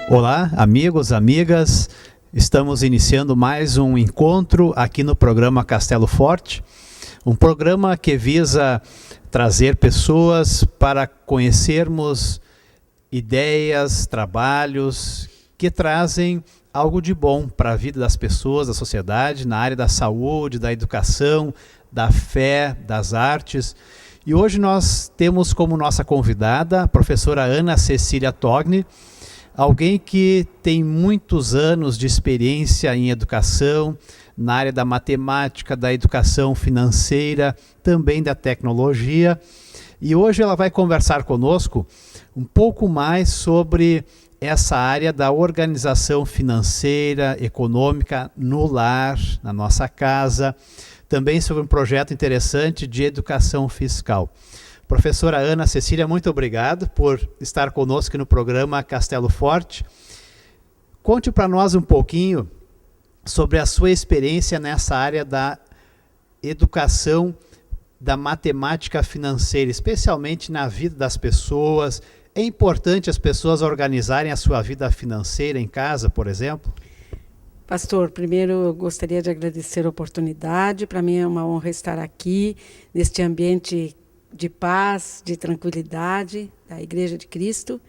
Olá, amigos, amigas. Estamos iniciando mais um encontro aqui no programa Castelo Forte, um programa que visa trazer pessoas para conhecermos ideias, trabalhos que trazem algo de bom para a vida das pessoas, da sociedade, na área da saúde, da educação, da fé, das artes. E hoje nós temos como nossa convidada a professora Ana Cecília Togni, alguém que tem muitos anos de experiência em educação, na área da matemática, da educação financeira, também da tecnologia. E hoje ela vai conversar conosco um pouco mais sobre essa área da organização financeira, econômica no lar, na nossa casa, também sobre um projeto interessante de educação fiscal. Professora Ana Cecília, muito obrigado por estar conosco aqui no programa Castelo Forte. Conte para nós um pouquinho sobre a sua experiência nessa área da educação, da matemática financeira, especialmente na vida das pessoas. É importante as pessoas organizarem a sua vida financeira em casa, por exemplo? Pastor, primeiro eu gostaria de agradecer a oportunidade. Para mim é uma honra estar aqui, neste ambiente de paz, de tranquilidade da Igreja de Cristo.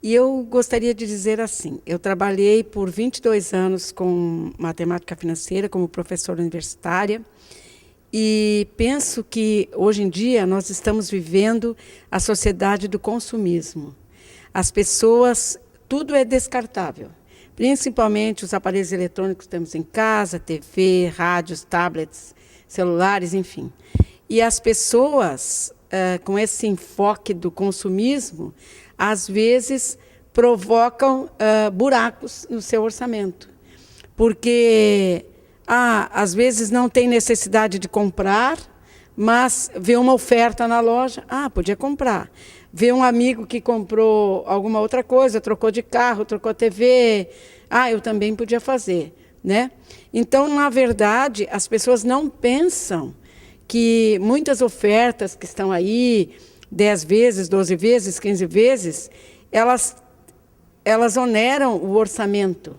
E eu gostaria de dizer assim, eu trabalhei por 22 anos com matemática financeira como professora universitária e penso que hoje em dia nós estamos vivendo a sociedade do consumismo. As pessoas, tudo é descartável, principalmente os aparelhos eletrônicos que temos em casa, TV, rádios, tablets, celulares, enfim. E as pessoas, com esse enfoque do consumismo, às vezes provocam buracos no seu orçamento. Porque, às vezes não tem necessidade de comprar, mas vê uma oferta na loja, podia comprar. Vê um amigo que comprou alguma outra coisa, trocou de carro, trocou a TV, eu também podia fazer, né? Então, na verdade, as pessoas não pensam que muitas ofertas que estão aí, 10 vezes, 12 vezes, 15 vezes, elas oneram o orçamento,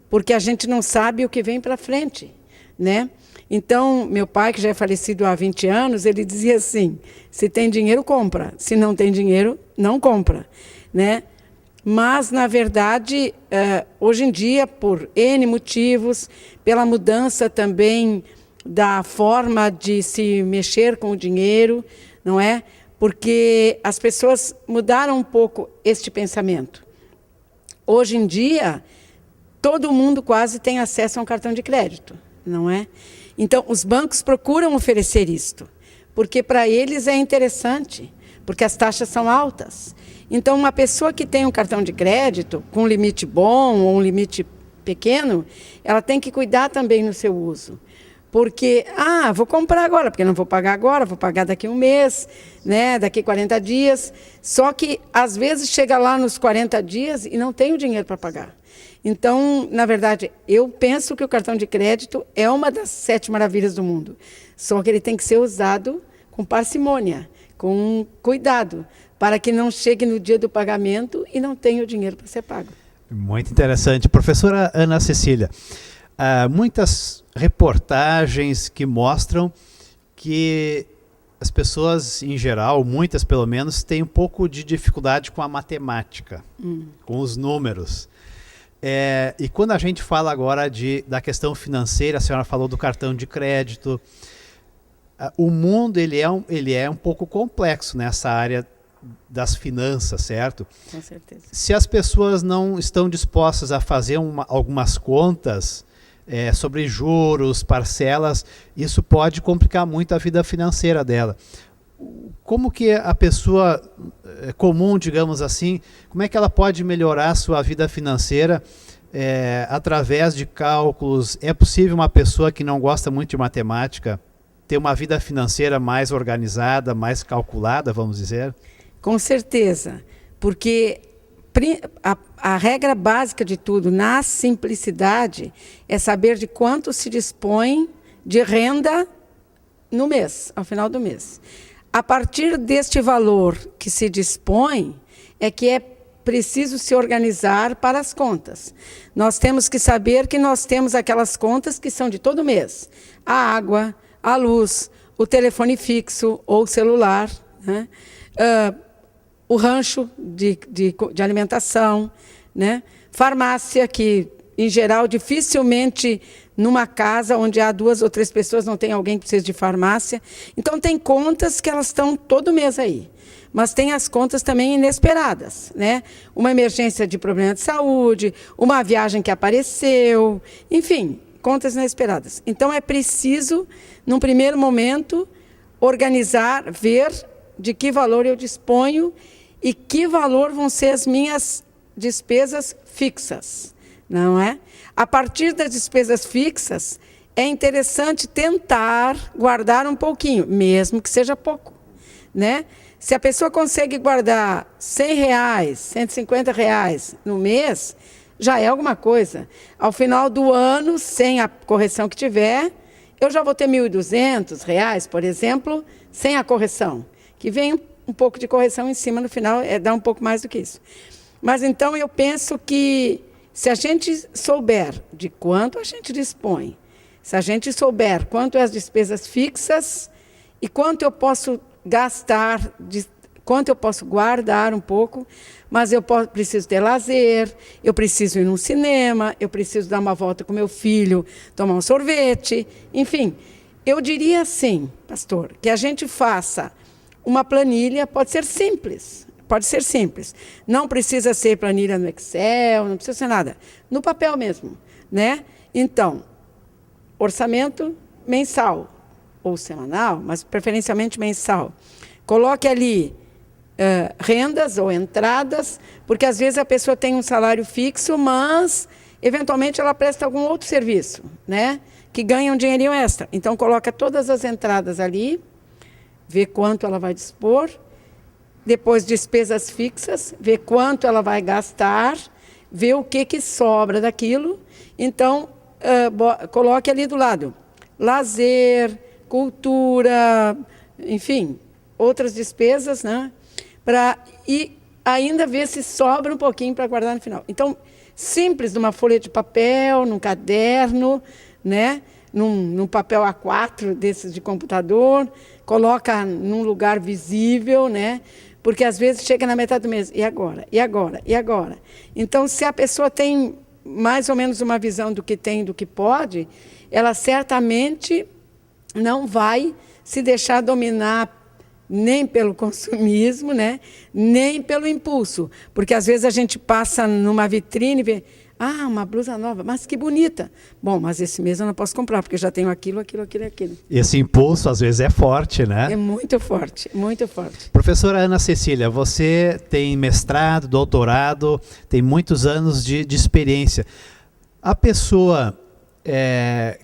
porque a gente não sabe o que vem para frente, né? Então, meu pai, que já é falecido há 20 anos, ele dizia assim, se tem dinheiro, compra, se não tem dinheiro, não compra, né? Mas, na verdade, hoje em dia, por N motivos, pela mudança também da forma de se mexer com o dinheiro, não é? Porque as pessoas mudaram um pouco este pensamento. Hoje em dia, todo mundo quase tem acesso a um cartão de crédito, não é? Então, os bancos procuram oferecer isto, porque para eles é interessante, porque as taxas são altas. Então, uma pessoa que tem um cartão de crédito, com um limite bom ou um limite pequeno, ela tem que cuidar também no seu uso. Porque, vou comprar agora, porque não vou pagar agora, vou pagar daqui a um mês, né, daqui a 40 dias. Só que, às vezes, chega lá nos 40 dias e não tem o dinheiro para pagar. Então, na verdade, eu penso que o cartão de crédito é uma das 7 maravilhas do mundo. Só que ele tem que ser usado com parcimônia, com cuidado, para que não chegue no dia do pagamento e não tenha o dinheiro para ser pago. Muito interessante. Professora Ana Cecília, muitas reportagens que mostram que as pessoas, em geral, muitas pelo menos, têm um pouco de dificuldade com a matemática, com os números. E quando a gente fala agora da questão financeira, a senhora falou do cartão de crédito, o mundo ele é um pouco complexo nessa área das finanças, certo? Com certeza. Se as pessoas não estão dispostas a fazer algumas contas sobre juros, parcelas, isso pode complicar muito a vida financeira dela. Como que a pessoa comum, digamos assim, como é que ela pode melhorar a sua vida financeira através de cálculos? É possível uma pessoa que não gosta muito de matemática ter uma vida financeira mais organizada, mais calculada, vamos dizer? Com certeza, porque a regra básica de tudo, na simplicidade, é saber de quanto se dispõe de renda no mês, ao final do mês. A partir deste valor que se dispõe, é que é preciso se organizar para as contas. Nós temos que saber que nós temos aquelas contas que são de todo mês. A água, a luz, o telefone fixo ou celular, né? O rancho de alimentação, né? Farmácia, que, em geral, dificilmente numa casa onde há 2 ou 3 pessoas não tem alguém que precisa de farmácia. Então, tem contas que elas estão todo mês aí. Mas tem as contas também inesperadas, né? Uma emergência de problema de saúde, uma viagem que apareceu, enfim, contas inesperadas. Então, é preciso, num primeiro momento, organizar, ver de que valor eu disponho e que valor vão ser as minhas despesas fixas, não é? A partir das despesas fixas, é interessante tentar guardar um pouquinho, mesmo que seja pouco, né? Se a pessoa consegue guardar R$100, R$150 no mês, já é alguma coisa. Ao final do ano, sem a correção que tiver, eu já vou ter R$1.200, por exemplo, sem a correção, que vem um pouco de correção em cima no final, dá um pouco mais do que isso. Mas então eu penso que se a gente souber de quanto a gente dispõe, se a gente souber quanto é as despesas fixas e quanto eu posso gastar, quanto eu posso guardar um pouco, mas eu preciso ter lazer, eu preciso ir num cinema, eu preciso dar uma volta com meu filho, tomar um sorvete, enfim. Eu diria assim, pastor, que a gente faça uma planilha, pode ser simples, não precisa ser planilha no Excel, não precisa ser nada, no papel mesmo, né? Então, orçamento mensal, ou semanal, mas preferencialmente mensal. Coloque ali rendas ou entradas, porque às vezes a pessoa tem um salário fixo, mas eventualmente ela presta algum outro serviço, né? Que ganha um dinheirinho extra. Então, coloca todas as entradas ali, vê quanto ela vai dispor, depois despesas fixas, vê quanto ela vai gastar, vê o que sobra daquilo. Então, coloque ali do lado lazer, cultura, enfim, outras despesas, né? E ainda ver se sobra um pouquinho para guardar no final. Então, simples, numa folha de papel, num caderno, né? Num papel A4 desses de computador, coloca num lugar visível, né? Porque às vezes chega na metade do mês, e agora? E agora? E agora? Então, se a pessoa tem mais ou menos uma visão do que tem, do que pode, ela certamente não vai se deixar dominar nem pelo consumismo, né? Nem pelo impulso. Porque às vezes a gente passa numa vitrine e vê, uma blusa nova, mas que bonita. Bom, mas esse mês eu não posso comprar, porque já tenho aquilo. Esse impulso, às vezes, é forte, né? É muito forte, muito forte. Professora Ana Cecília, você tem mestrado, doutorado, tem muitos anos de experiência. A pessoa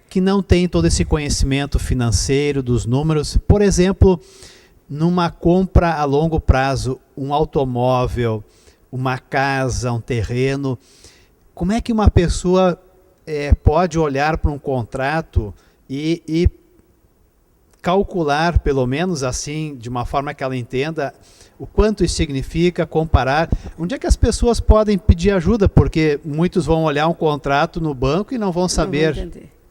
que não tem todo esse conhecimento financeiro, dos números, por exemplo, numa compra a longo prazo, um automóvel, uma casa, um terreno, como é que uma pessoa pode olhar para um contrato e calcular, pelo menos assim, de uma forma que ela entenda, o quanto isso significa, comparar? Onde é que as pessoas podem pedir ajuda? Porque muitos vão olhar um contrato no banco e não vão saber,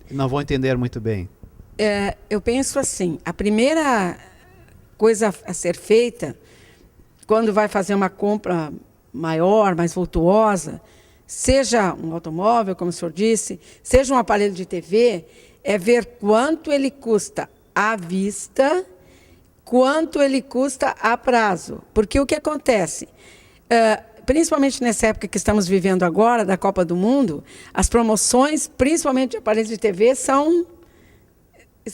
não vão entender muito bem. Eu penso assim, a primeira coisa a ser feita, quando vai fazer uma compra maior, mais vultuosa, seja um automóvel, como o senhor disse, seja um aparelho de TV, é ver quanto ele custa à vista, quanto ele custa a prazo. Porque o que acontece, principalmente nessa época que estamos vivendo agora, da Copa do Mundo, as promoções, principalmente de aparelhos de TV, são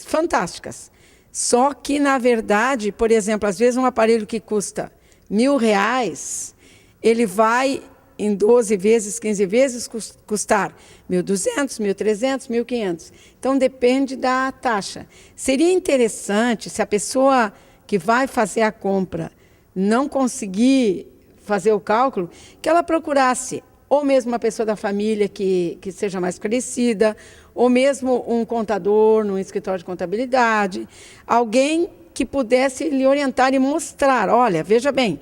fantásticas. Só que, na verdade, por exemplo, às vezes um aparelho que custa R$1.000, ele vai, em 12 vezes, 15 vezes, custar R$1.200, R$1.300, R$1.500. Então, depende da taxa. Seria interessante, se a pessoa que vai fazer a compra não conseguir fazer o cálculo, que ela procurasse ou mesmo uma pessoa da família que seja mais conhecida, ou mesmo um contador num escritório de contabilidade, alguém que pudesse lhe orientar e mostrar, olha, veja bem,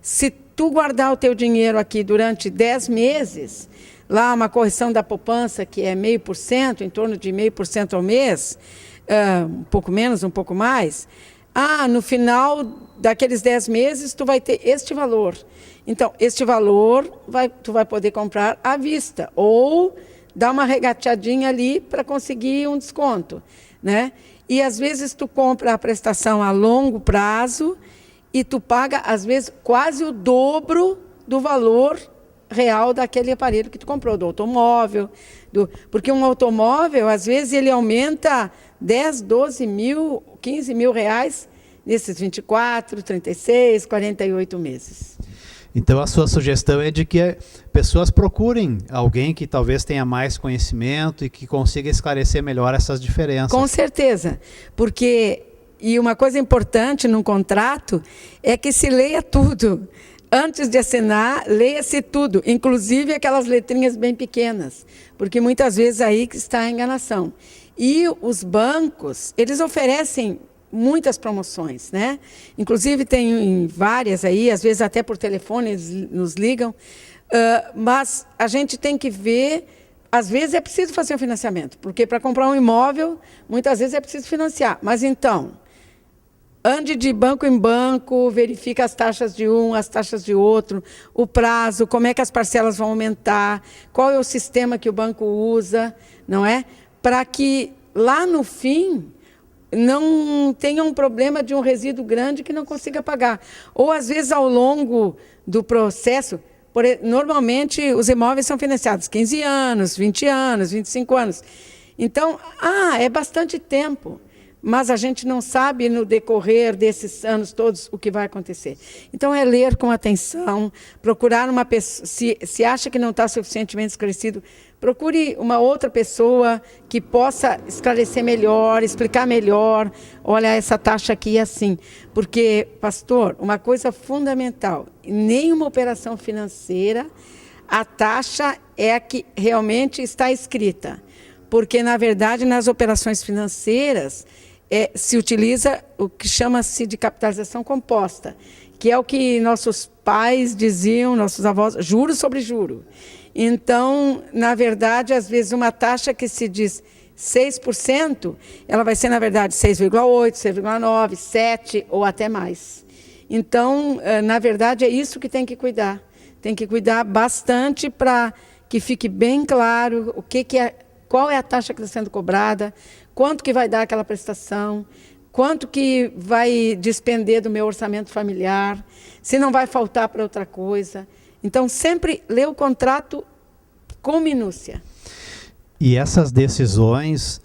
se tu guardar o teu dinheiro aqui durante 10 meses, lá uma correção da poupança que é 0,5%, em torno de 0,5% ao mês, um pouco menos, um pouco mais, no final daqueles 10 meses tu vai ter este valor. Então, este valor tu vai poder comprar à vista ou dar uma regateadinha ali para conseguir um desconto, né? E às vezes tu compra a prestação a longo prazo e tu paga, às vezes, quase o dobro do valor real daquele aparelho que tu comprou, do automóvel. Porque um automóvel, às vezes, ele aumenta 10, 12 mil, 15 mil reais nesses 24, 36, 48 meses. Então, a sua sugestão é de que pessoas procurem alguém que talvez tenha mais conhecimento e que consiga esclarecer melhor essas diferenças. Com certeza, porque, e uma coisa importante num contrato é que se leia tudo. Antes de assinar, leia-se tudo, inclusive aquelas letrinhas bem pequenas, porque muitas vezes aí que está a enganação. E os bancos, eles oferecem muitas promoções, né? Inclusive tem várias aí, às vezes até por telefone eles nos ligam, mas a gente tem que ver, às vezes é preciso fazer um financiamento, porque para comprar um imóvel, muitas vezes é preciso financiar. Mas então, ande de banco em banco, verifique as taxas de um, as taxas de outro, o prazo, como é que as parcelas vão aumentar, qual é o sistema que o banco usa, não é? Para que lá no fim não tenha um problema de um resíduo grande que não consiga pagar. Ou, às vezes, ao longo do processo, normalmente os imóveis são financiados 15 anos, 20 anos, 25 anos. Então, é bastante tempo, mas a gente não sabe no decorrer desses anos todos o que vai acontecer. Então, é ler com atenção, procurar uma pessoa, se acha que não está suficientemente esclarecido, procure uma outra pessoa que possa esclarecer melhor, explicar melhor. Olha, essa taxa aqui é assim. Porque, pastor, uma coisa fundamental, em nenhuma operação financeira, a taxa é a que realmente está escrita. Porque, na verdade, nas operações financeiras, se utiliza o que chama-se de capitalização composta, que é o que nossos pais diziam, nossos avós, juro sobre juro. Então, na verdade, às vezes uma taxa que se diz 6%, ela vai ser, na verdade, 6,8%, 6,9%, 7% ou até mais. Então, na verdade, é isso que tem que cuidar. Tem que cuidar bastante para que fique bem claro qual é a taxa que está sendo cobrada, quanto que vai dar aquela prestação, quanto que vai despender do meu orçamento familiar, se não vai faltar para outra coisa. Então, sempre lê o contrato com minúcia. E essas decisões,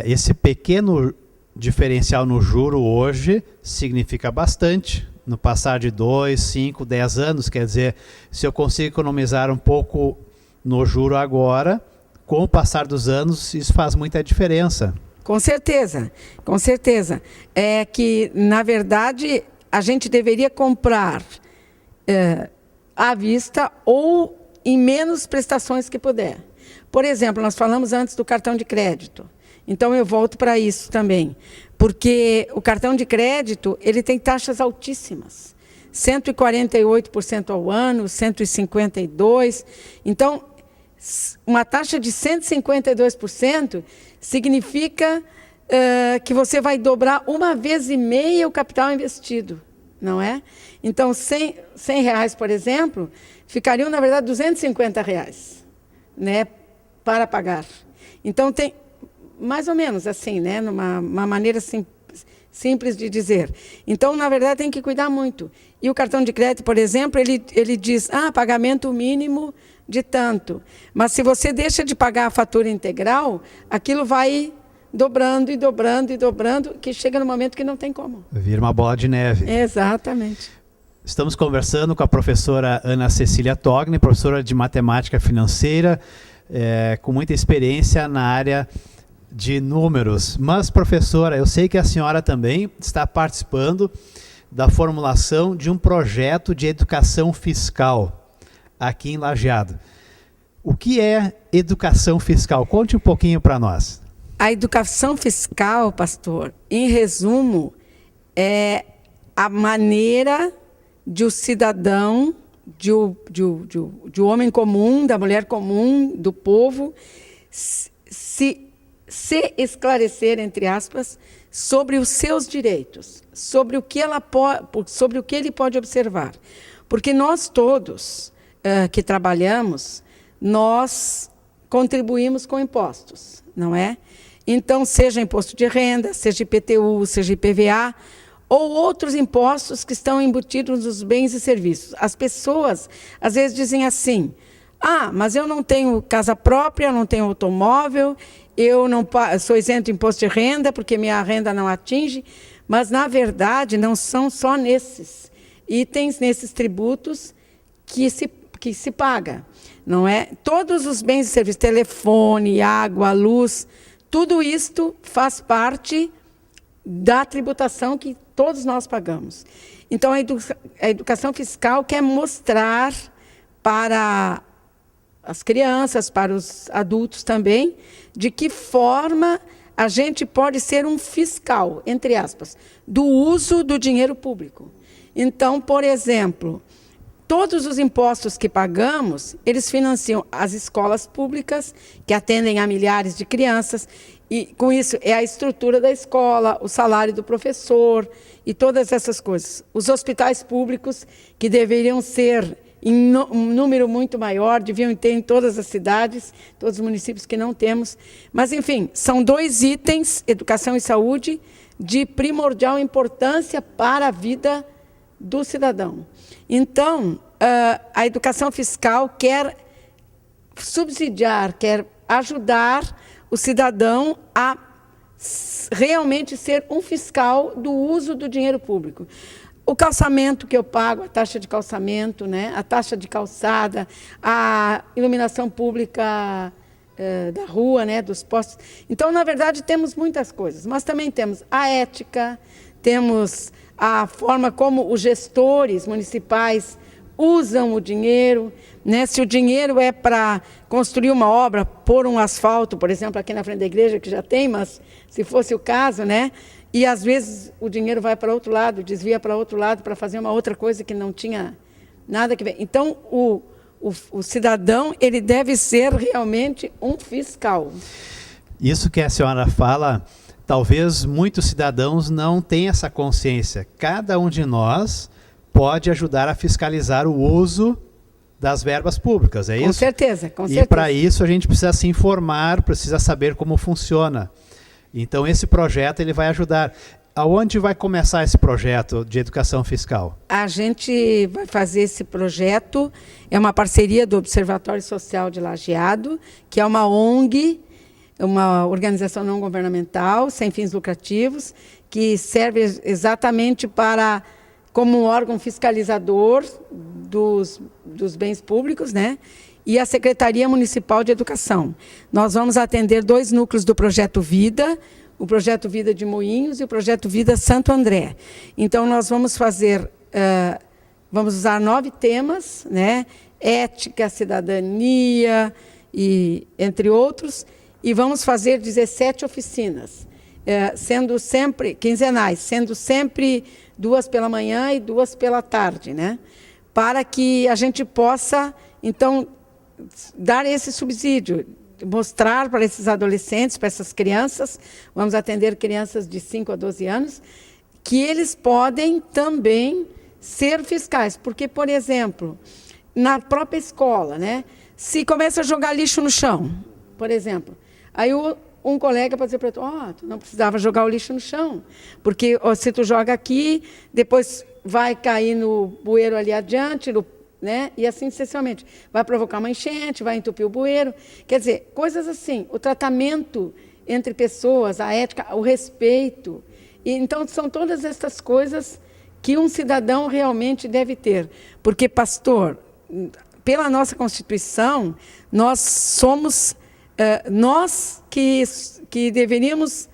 esse pequeno diferencial no juro hoje significa bastante. No passar de 2, 5, 10 anos, quer dizer, se eu consigo economizar um pouco no juro agora, com o passar dos anos, isso faz muita diferença. Com certeza, com certeza. É que, na verdade, a gente deveria comprar à vista ou em menos prestações que puder. Por exemplo, nós falamos antes do cartão de crédito. Então, eu volto para isso também. Porque o cartão de crédito, ele tem taxas altíssimas. 148% ao ano, 152%. Então, uma taxa de 152% significa que você vai dobrar 1,5 vezes o capital investido, não é? Então, R$100, por exemplo, ficariam, na verdade, R$250, né, para pagar. Então, tem mais ou menos assim, né, numa maneira simples de dizer. Então, na verdade, tem que cuidar muito. E o cartão de crédito, por exemplo, ele diz, pagamento mínimo de tanto. Mas se você deixa de pagar a fatura integral, aquilo vai dobrando e dobrando e dobrando, que chega no momento que não tem como. Vira uma bola de neve. Exatamente. Estamos conversando com a professora Ana Cecília Togni, professora de matemática financeira, com muita experiência na área de números. Mas, professora, eu sei que a senhora também está participando da formulação de um projeto de educação fiscal aqui em Lajeado. O que é educação fiscal? Conte um pouquinho para nós. A educação fiscal, pastor, em resumo, é a maneira de o cidadão, de o homem comum, da mulher comum, do povo, se esclarecer, entre aspas, sobre os seus direitos, sobre o que ele pode observar. Porque nós todos que trabalhamos, nós contribuímos com impostos, não é? Então, seja imposto de renda, seja IPTU, seja IPVA, ou outros impostos que estão embutidos nos bens e serviços. As pessoas, às vezes, dizem assim, mas eu não tenho casa própria, eu não tenho automóvel, eu não sou isento de imposto de renda, porque minha renda não atinge, mas, na verdade, não são só nesses itens, nesses tributos que se paga, não é? Todos os bens e serviços, telefone, água, luz, tudo isto faz parte da tributação que todos nós pagamos. Então, a educação fiscal quer mostrar para as crianças, para os adultos também, de que forma a gente pode ser um fiscal, entre aspas, do uso do dinheiro público. Então, por exemplo, todos os impostos que pagamos, eles financiam as escolas públicas, que atendem a milhares de crianças, e com isso é a estrutura da escola, o salário do professor e todas essas coisas. Os hospitais públicos, que deveriam ser em um número muito maior, deviam ter em todas as cidades, todos os municípios que não temos. Mas, enfim, são 2 itens, educação e saúde, de primordial importância para a vida do cidadão. Então, a educação fiscal quer subsidiar, quer ajudar o cidadão a realmente ser um fiscal do uso do dinheiro público. O calçamento que eu pago, a taxa de calçamento, né, a taxa de calçada, a iluminação pública da rua, né, dos postos. Então, na verdade, temos muitas coisas, mas também temos a ética, temos a forma como os gestores municipais usam o dinheiro, né? Se o dinheiro é para construir uma obra, pôr um asfalto, por exemplo, aqui na frente da igreja, que já tem, mas se fosse o caso, né? E às vezes o dinheiro vai para outro lado, desvia para outro lado para fazer uma outra coisa que não tinha nada a ver. Então, o cidadão, ele deve ser realmente um fiscal. Isso que a senhora fala, talvez muitos cidadãos não tenham essa consciência. Cada um de nós pode ajudar a fiscalizar o uso das verbas públicas, é isso? Com certeza, com certeza. E para isso a gente precisa se informar, precisa saber como funciona. Então esse projeto ele vai ajudar. Aonde vai começar esse projeto de educação fiscal? A gente vai fazer esse projeto, é uma parceria do Observatório Social de Lajeado, que é uma ONG, uma organização não governamental, sem fins lucrativos, que serve exatamente como um órgão fiscalizador dos bens públicos, né? E a Secretaria Municipal de Educação. Nós vamos atender 2 núcleos do Projeto Vida, o Projeto Vida de Moinhos e o Projeto Vida Santo André. Então, nós vamos fazer, vamos usar 9 temas, né? Ética, cidadania, e entre outros, e vamos fazer 17 oficinas, sendo sempre quinzenais, sendo sempre 2 pela manhã e 2 pela tarde, né? Para que a gente possa, então, dar esse subsídio, mostrar para esses adolescentes, para essas crianças, vamos atender crianças de 5 a 12 anos, que eles podem também ser fiscais. Porque, por exemplo, na própria escola, né? Se começa a jogar lixo no chão, por exemplo, aí um colega pode dizer para tu, tu não precisava jogar o lixo no chão, porque se tu joga aqui, depois vai cair no bueiro ali adiante, né? E assim sucessivamente. Vai provocar uma enchente, vai entupir o bueiro. Quer dizer, coisas assim, o tratamento entre pessoas, a ética, o respeito. E, então, são todas essas coisas que um cidadão realmente deve ter. Porque, pastor, pela nossa Constituição, nós somos... nós que deveríamos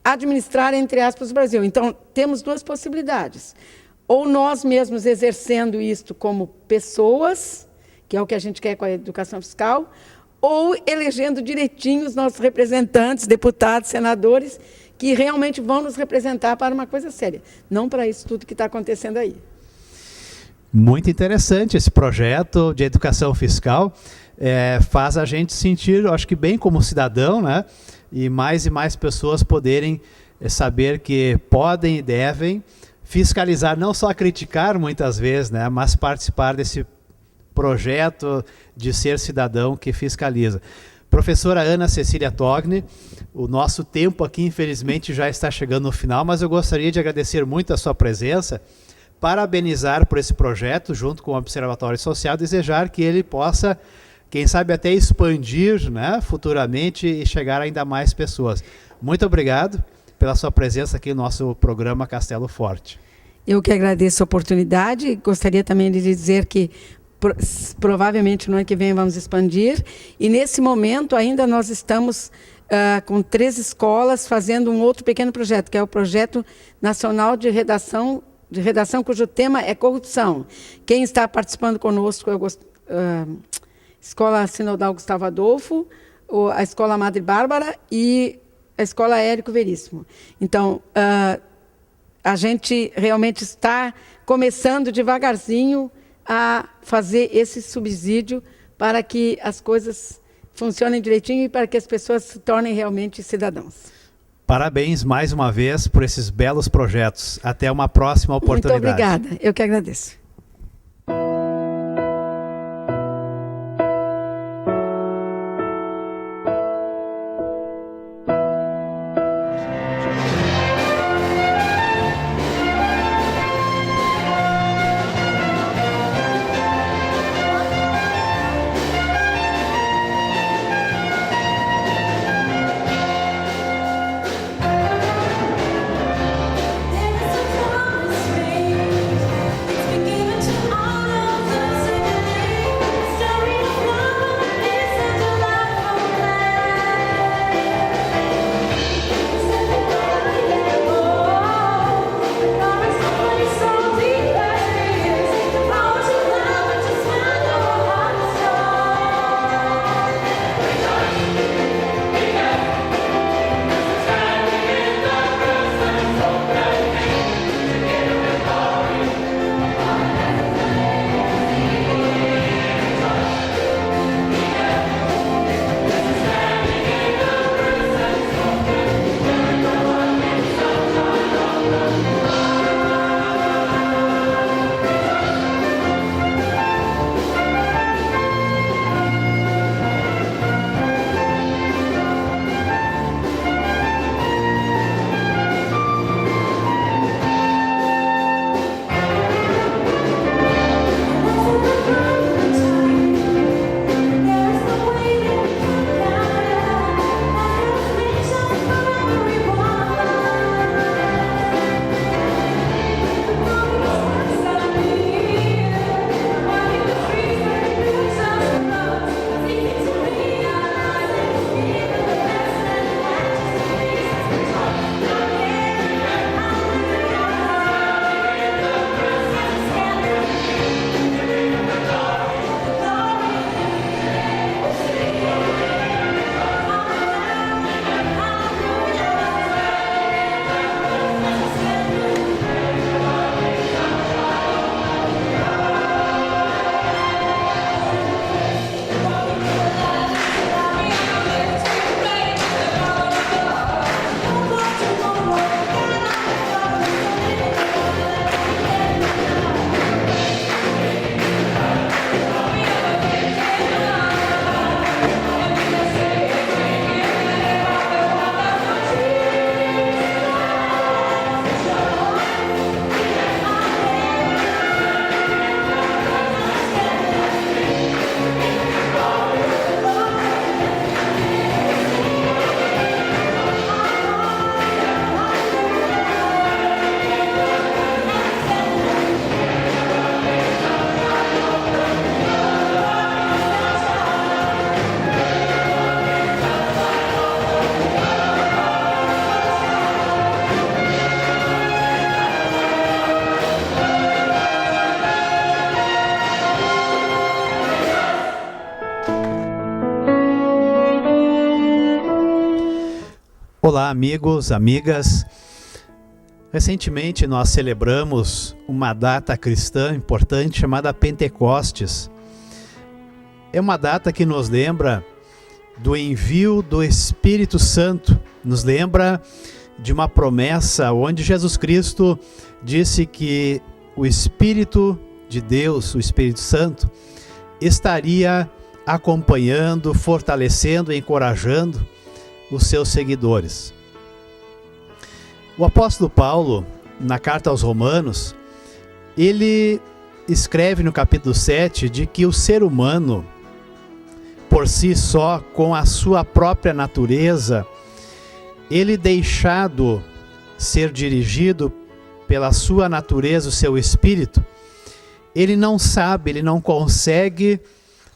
administrar, entre aspas, o Brasil. Então, temos 2 possibilidades. Ou nós mesmos exercendo isto como pessoas, que é o que a gente quer com a educação fiscal, ou elegendo direitinho os nossos representantes, deputados, senadores, que realmente vão nos representar para uma coisa séria. Não para isso tudo que está acontecendo aí. Muito interessante esse projeto de educação fiscal. Faz a gente sentir, eu acho que bem como cidadão, né? E mais pessoas poderem saber que podem e devem fiscalizar, não só criticar muitas vezes, né? Mas participar desse projeto de ser cidadão que fiscaliza. Professora Ana Cecília Togni, o nosso tempo aqui infelizmente já está chegando no final, mas eu gostaria de agradecer muito a sua presença, parabenizar por esse projeto junto com o Observatório Social, desejar que ele possa, quem sabe até expandir, né, futuramente e chegar a ainda mais pessoas. Muito obrigado pela sua presença aqui no nosso programa Castelo Forte. Eu que agradeço a oportunidade, gostaria também de dizer que provavelmente no ano que vem vamos expandir, e nesse momento ainda nós estamos com 3 escolas fazendo um outro pequeno projeto, que é o Projeto Nacional de Redação, cujo tema é corrupção. Quem está participando conosco é a Escola Sinodal Gustavo Adolfo, a Escola Madre Bárbara e a Escola Érico Veríssimo. Então, a gente realmente está começando devagarzinho a fazer esse subsídio para que as coisas funcionem direitinho e para que as pessoas se tornem realmente cidadãos. Parabéns mais uma vez por esses belos projetos. Até uma próxima oportunidade. Muito obrigada. Eu que agradeço. Olá, amigos, amigas. Recentemente nós celebramos uma data cristã importante chamada Pentecostes. É uma data que nos lembra do envio do Espírito Santo, nos lembra de uma promessa onde Jesus Cristo disse que o Espírito de Deus, o Espírito Santo, estaria acompanhando, fortalecendo e encorajando os seus seguidores. O apóstolo Paulo, na carta aos Romanos, ele escreve no capítulo 7 de que o ser humano, por si só, com a sua própria natureza, ele deixado ser dirigido pela sua natureza, o seu espírito, ele não sabe, ele não consegue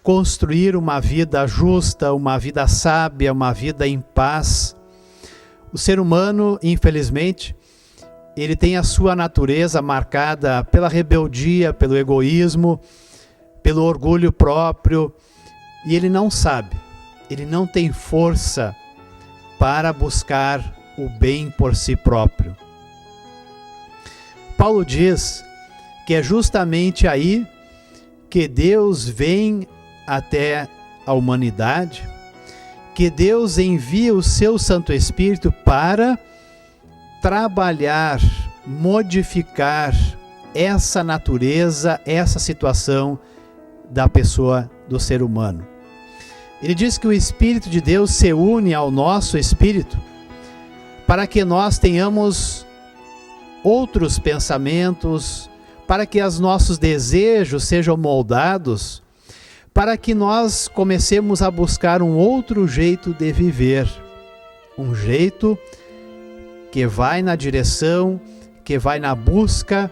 construir uma vida justa, uma vida sábia, uma vida em paz. O ser humano, infelizmente, ele tem a sua natureza marcada pela rebeldia, pelo egoísmo, pelo orgulho próprio, e ele não sabe, ele não tem força para buscar o bem por si próprio. Paulo diz que é justamente aí que Deus vem até a humanidade, que Deus envia o seu Santo Espírito para trabalhar, modificar essa natureza, essa situação da pessoa, do ser humano. Ele diz que o Espírito de Deus se une ao nosso espírito para que nós tenhamos outros pensamentos, para que os nossos desejos sejam moldados, para que nós comecemos a buscar um outro jeito de viver, um jeito que vai na direção, que vai na busca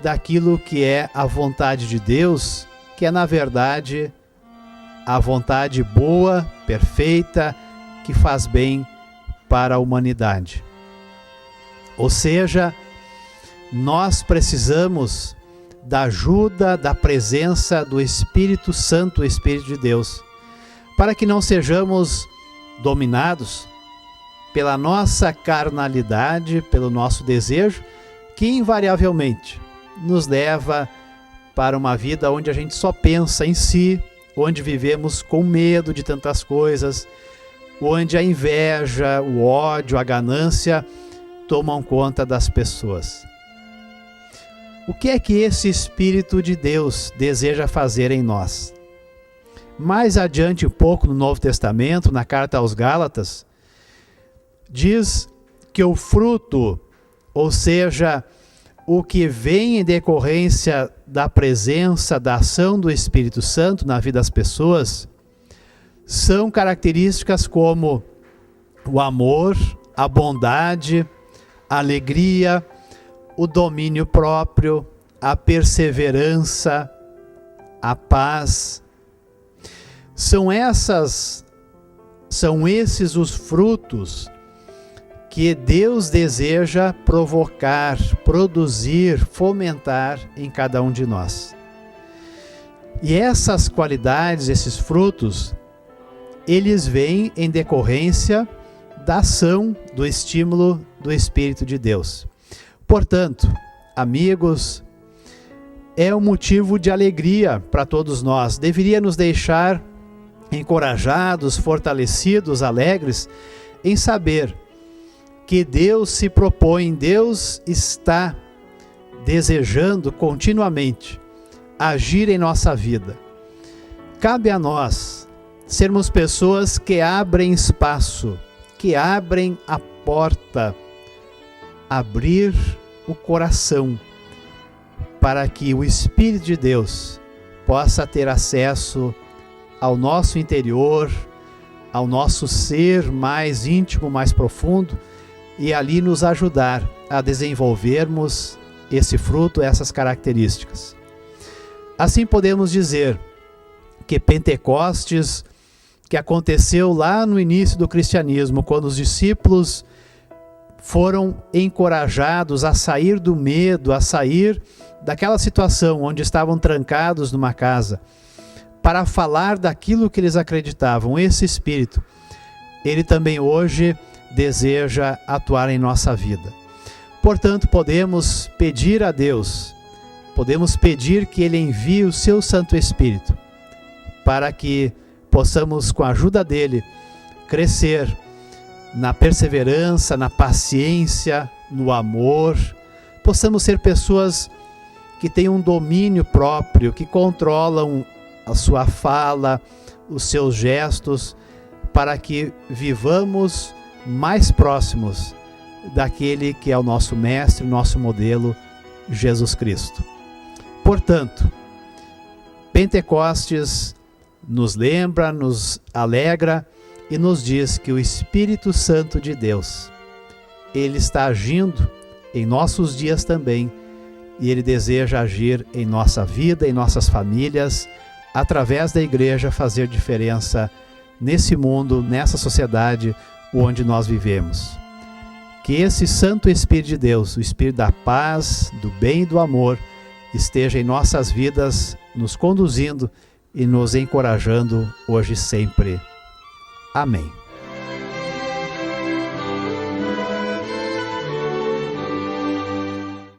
daquilo que é a vontade de Deus, que é na verdade a vontade boa, perfeita, que faz bem para a humanidade. Ou seja, nós precisamos da ajuda, da presença do Espírito Santo, o Espírito de Deus, para que não sejamos dominados pela nossa carnalidade, pelo nosso desejo, que invariavelmente nos leva para uma vida onde a gente só pensa em si, onde vivemos com medo de tantas coisas, onde a inveja, o ódio, a ganância tomam conta das pessoas. O que é que esse Espírito de Deus deseja fazer em nós? Mais adiante um pouco no Novo Testamento, na carta aos Gálatas, diz que o fruto, ou seja, o que vem em decorrência da presença, da ação do Espírito Santo na vida das pessoas, são características como o amor, a bondade, a alegria, o domínio próprio, a perseverança, a paz. São esses os frutos que Deus deseja provocar, produzir, fomentar em cada um de nós. E essas qualidades, esses frutos, eles vêm em decorrência da ação, do estímulo do Espírito de Deus. Portanto, amigos, é um motivo de alegria para todos nós. Deveria nos deixar encorajados, fortalecidos, alegres, em saber que Deus se propõe, Deus está desejando continuamente agir em nossa vida. Cabe a nós sermos pessoas que abrem espaço, que abrem a porta, abrir o coração, para que o Espírito de Deus possa ter acesso ao nosso interior, ao nosso ser mais íntimo, mais profundo, e ali nos ajudar a desenvolvermos esse fruto, essas características. Assim podemos dizer que Pentecostes, que aconteceu lá no início do cristianismo, quando os discípulos foram encorajados a sair do medo, a sair daquela situação onde estavam trancados numa casa, para falar daquilo que eles acreditavam. Esse Espírito, ele também hoje deseja atuar em nossa vida. Portanto, podemos pedir a Deus, podemos pedir que Ele envie o seu Santo Espírito, para que possamos, com a ajuda dEle, crescer na perseverança, na paciência, no amor, possamos ser pessoas que tenham um domínio próprio, que controlam a sua fala, os seus gestos, para que vivamos mais próximos daquele que é o nosso mestre, nosso modelo, Jesus Cristo. Portanto, Pentecostes nos lembra, nos alegra e nos diz que o Espírito Santo de Deus, Ele está agindo em nossos dias também, e Ele deseja agir em nossa vida, em nossas famílias, através da igreja, fazer diferença nesse mundo, nessa sociedade onde nós vivemos. Que esse Santo Espírito de Deus, o Espírito da paz, do bem e do amor, esteja em nossas vidas, nos conduzindo e nos encorajando hoje e sempre. Amém.